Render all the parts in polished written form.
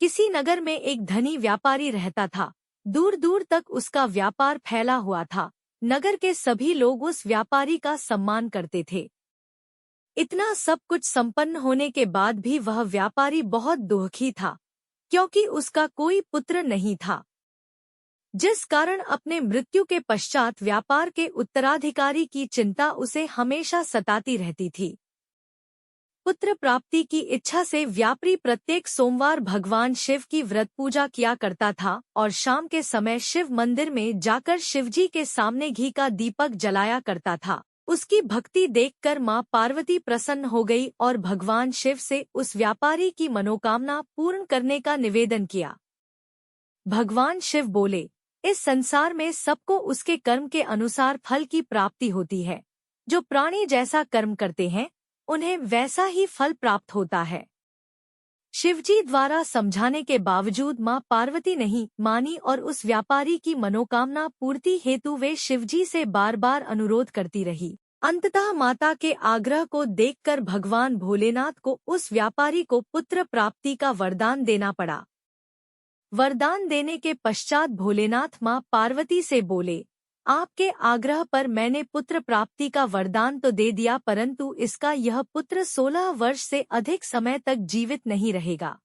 किसी नगर में एक धनी व्यापारी रहता था। दूर दूर तक उसका व्यापार फैला हुआ था। नगर के सभी लोग उस व्यापारी का सम्मान करते थे। इतना सब कुछ संपन्न होने के बाद भी वह व्यापारी बहुत दुखी था, क्योंकि उसका कोई पुत्र नहीं था, जिस कारण अपने मृत्यु के पश्चात व्यापार के उत्तराधिकारी की चिंता उसे हमेशा सताती रहती थी। पुत्र प्राप्ति की इच्छा से व्यापारी प्रत्येक सोमवार भगवान शिव की व्रत पूजा किया करता था और शाम के समय शिव मंदिर में जाकर शिवजी के सामने घी का दीपक जलाया करता था। उसकी भक्ति देखकर मां पार्वती प्रसन्न हो गई और भगवान शिव से उस व्यापारी की मनोकामना पूर्ण करने का निवेदन किया। भगवान शिव बोले, इस संसार में सबको उसके कर्म के अनुसार फल की प्राप्ति होती है। जो प्राणी जैसा कर्म करते हैं उन्हें वैसा ही फल प्राप्त होता है। शिवजी द्वारा समझाने के बावजूद मां पार्वती नहीं मानी और उस व्यापारी की मनोकामना पूर्ति हेतु वे शिवजी से बार बार अनुरोध करती रही। अंततः माता के आग्रह को देखकर भगवान भोलेनाथ को उस व्यापारी को पुत्र प्राप्ति का वरदान देना पड़ा। वरदान देने के पश्चात भोलेनाथ मां पार्वती से बोले, आपके आग्रह पर मैंने पुत्र प्राप्ति का वरदान तो दे दिया, परंतु इसका यह पुत्र 16 वर्ष से अधिक समय तक जीवित नहीं रहेगा।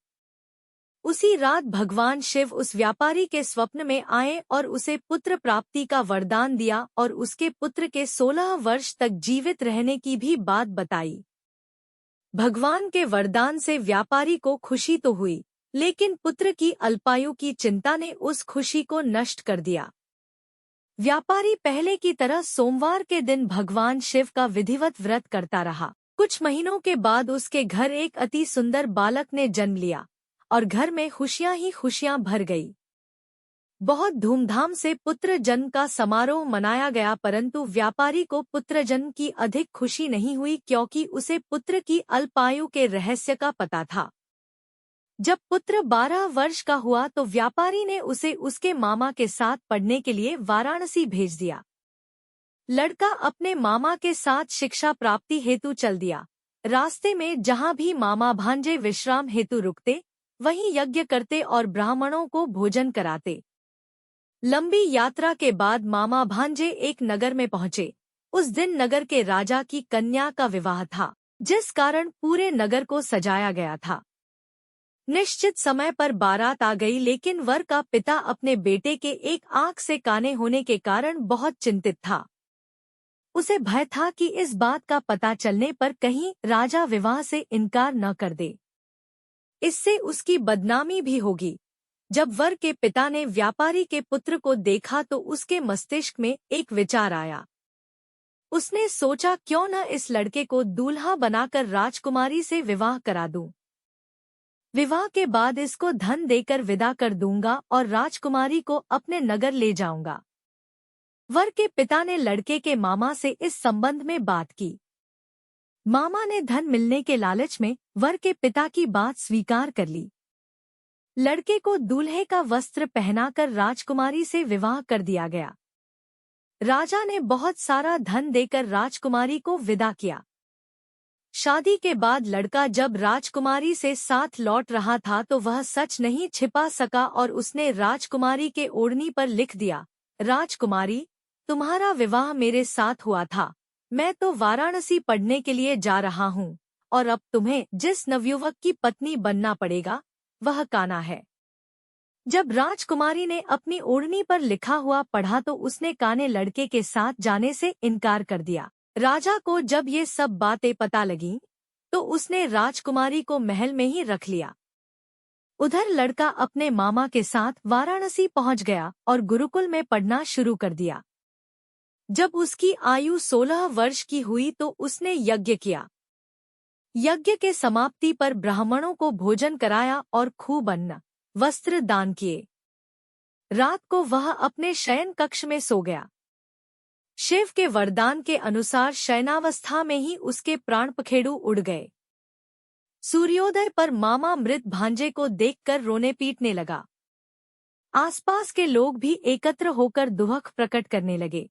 उसी रात भगवान शिव उस व्यापारी के स्वप्न में आए और उसे पुत्र प्राप्ति का वरदान दिया और उसके पुत्र के 16 वर्ष तक जीवित रहने की भी बात बताई। भगवान के वरदान से व्यापारी को खुशी तो हुई, लेकिन पुत्र की अल्पायु की चिंता ने उस खुशी को नष्ट कर दिया। व्यापारी पहले की तरह सोमवार के दिन भगवान शिव का विधिवत व्रत करता रहा। कुछ महीनों के बाद उसके घर एक अति सुंदर बालक ने जन्म लिया और घर में खुशियां ही खुशियां भर गई। बहुत धूमधाम से पुत्र जन्म का समारोह मनाया गया, परंतु व्यापारी को पुत्र जन्म की अधिक खुशी नहीं हुई, क्योंकि उसे पुत्र की अल्पायु के रहस्य का पता था। जब पुत्र 12 वर्ष का हुआ तो व्यापारी ने उसे उसके मामा के साथ पढ़ने के लिए वाराणसी भेज दिया। लड़का अपने मामा के साथ शिक्षा प्राप्ति हेतु चल दिया। रास्ते में जहां भी मामा भांजे विश्राम हेतु रुकते, वहीं यज्ञ करते और ब्राह्मणों को भोजन कराते। लंबी यात्रा के बाद मामा भांजे एक नगर में पहुंचे। उस दिन नगर के राजा की कन्या का विवाह था, जिस कारण पूरे नगर को सजाया गया था। निश्चित समय पर बारात आ गई, लेकिन वर का पिता अपने बेटे के एक आंख से काने होने के कारण बहुत चिंतित था। उसे भय था कि इस बात का पता चलने पर कहीं राजा विवाह से इनकार न कर दे, इससे उसकी बदनामी भी होगी। जब वर के पिता ने व्यापारी के पुत्र को देखा तो उसके मस्तिष्क में एक विचार आया। उसने सोचा, क्यों न इस लड़के को दूल्हा बनाकर राजकुमारी से विवाह करा दूं। विवाह के बाद इसको धन देकर विदा कर दूंगा और राजकुमारी को अपने नगर ले जाऊंगा। वर के पिता ने लड़के के मामा से इस संबंध में बात की। मामा ने धन मिलने के लालच में वर के पिता की बात स्वीकार कर ली। लड़के को दूल्हे का वस्त्र पहनाकर राजकुमारी से विवाह कर दिया गया। राजा ने बहुत सारा धन देकर राजकुमारी को विदा किया। शादी के बाद लड़का जब राजकुमारी से साथ लौट रहा था तो वह सच नहीं छिपा सका और उसने राजकुमारी के ओढ़नी पर लिख दिया, राजकुमारी, तुम्हारा विवाह मेरे साथ हुआ था। मैं तो वाराणसी पढ़ने के लिए जा रहा हूँ और अब तुम्हें जिस नवयुवक की पत्नी बनना पड़ेगा वह कान्हा है। जब राजकुमारी ने अपनी ओढ़नी पर लिखा हुआ पढ़ा तो उसने कान्हे लड़के के साथ जाने से इनकार कर दिया। राजा को जब ये सब बातें पता लगीं, तो उसने राजकुमारी को महल में ही रख लिया। उधर लड़का अपने मामा के साथ वाराणसी पहुंच गया और गुरुकुल में पढ़ना शुरू कर दिया। जब उसकी आयु 16 वर्ष की हुई तो उसने यज्ञ किया। यज्ञ के समाप्ति पर ब्राह्मणों को भोजन कराया और खूब अन्न वस्त्र दान किए। रात को वह अपने शयन कक्ष में सो गया। शिव के वरदान के अनुसार शयनावस्था में ही उसके प्राण पखेरु उड़ गए। सूर्योदय पर मामा मृत भांजे को देखकर रोने पीटने लगा। आसपास के लोग भी एकत्र होकर दुख प्रकट करने लगे।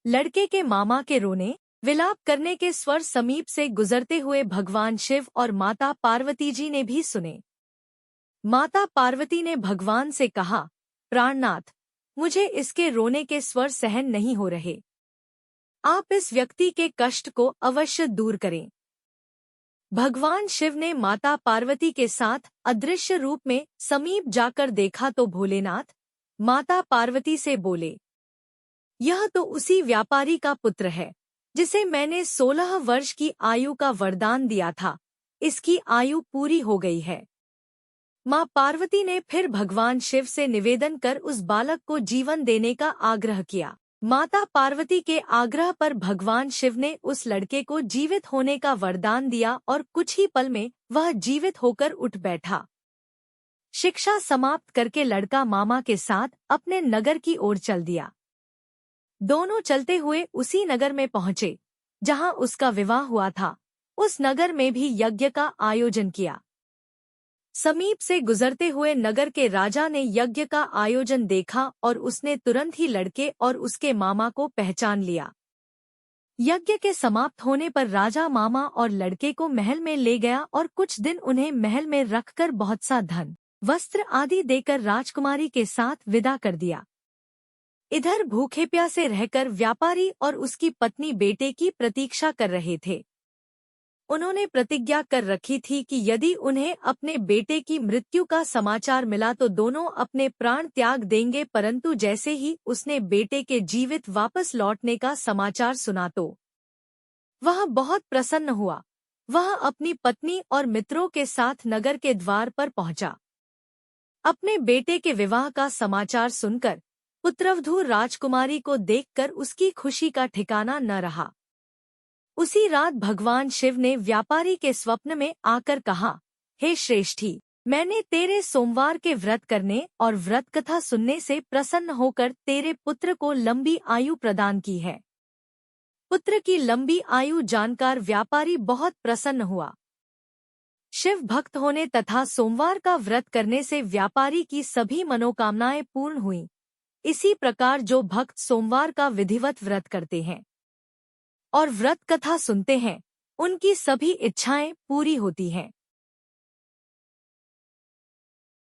लड़के के मामा के रोने विलाप करने के स्वर समीप से गुजरते हुए भगवान शिव और माता पार्वती जी ने भी सुने। माता पार्वती ने भगवान से कहा, प्राणनाथ, मुझे इसके रोने के स्वर सहन नहीं हो रहे। आप इस व्यक्ति के कष्ट को अवश्य दूर करें। भगवान शिव ने माता पार्वती के साथ अदृश्य रूप में समीप जाकर देखा तो भोलेनाथ माता पार्वती से बोले, यह तो उसी व्यापारी का पुत्र है जिसे मैंने 16 वर्ष की आयु का वरदान दिया था। इसकी आयु पूरी हो गई है। मां पार्वती ने फिर भगवान शिव से निवेदन कर उस बालक को जीवन देने का आग्रह किया। माता पार्वती के आग्रह पर भगवान शिव ने उस लड़के को जीवित होने का वरदान दिया और कुछ ही पल में वह जीवित होकर उठ बैठा। शिक्षा समाप्त करके लड़का मामा के साथ अपने नगर की ओर चल दिया। दोनों चलते हुए उसी नगर में पहुंचे जहां उसका विवाह हुआ था। उस नगर में भी यज्ञ का आयोजन किया। समीप से गुजरते हुए नगर के राजा ने यज्ञ का आयोजन देखा और उसने तुरंत ही लड़के और उसके मामा को पहचान लिया। यज्ञ के समाप्त होने पर राजा मामा और लड़के को महल में ले गया और कुछ दिन उन्हें महल में रखकर बहुत सा धन, वस्त्र आदि देकर राजकुमारी के साथ विदा कर दिया। इधर भूखे प्यासे रहकर व्यापारी और उसकी पत्नी बेटे की प्रतीक्षा कर रहे थे। उन्होंने प्रतिज्ञा कर रखी थी कि यदि उन्हें अपने बेटे की मृत्यु का समाचार मिला तो दोनों अपने प्राण त्याग देंगे, परंतु जैसे ही उसने बेटे के जीवित वापस लौटने का समाचार सुना तो वह बहुत प्रसन्न हुआ। वह अपनी पत्नी और मित्रों के साथ नगर के द्वार पर पहुंचा। अपने बेटे के विवाह का समाचार सुनकर पुत्रवधू राजकुमारी को देखकर उसकी खुशी का ठिकाना न रहा। उसी रात भगवान शिव ने व्यापारी के स्वप्न में आकर कहा, हे श्रेष्ठी, मैंने तेरे सोमवार के व्रत करने और व्रत कथा सुनने से प्रसन्न होकर तेरे पुत्र को लंबी आयु प्रदान की है। पुत्र की लंबी आयु जानकर व्यापारी बहुत प्रसन्न हुआ। शिव भक्त होने तथा सोमवार का व्रत करने से व्यापारी की सभी मनोकामनाएं पूर्ण हुईं। इसी प्रकार जो भक्त सोमवार का विधिवत व्रत करते हैं और व्रत कथा सुनते हैं, उनकी सभी इच्छाएं पूरी होती हैं।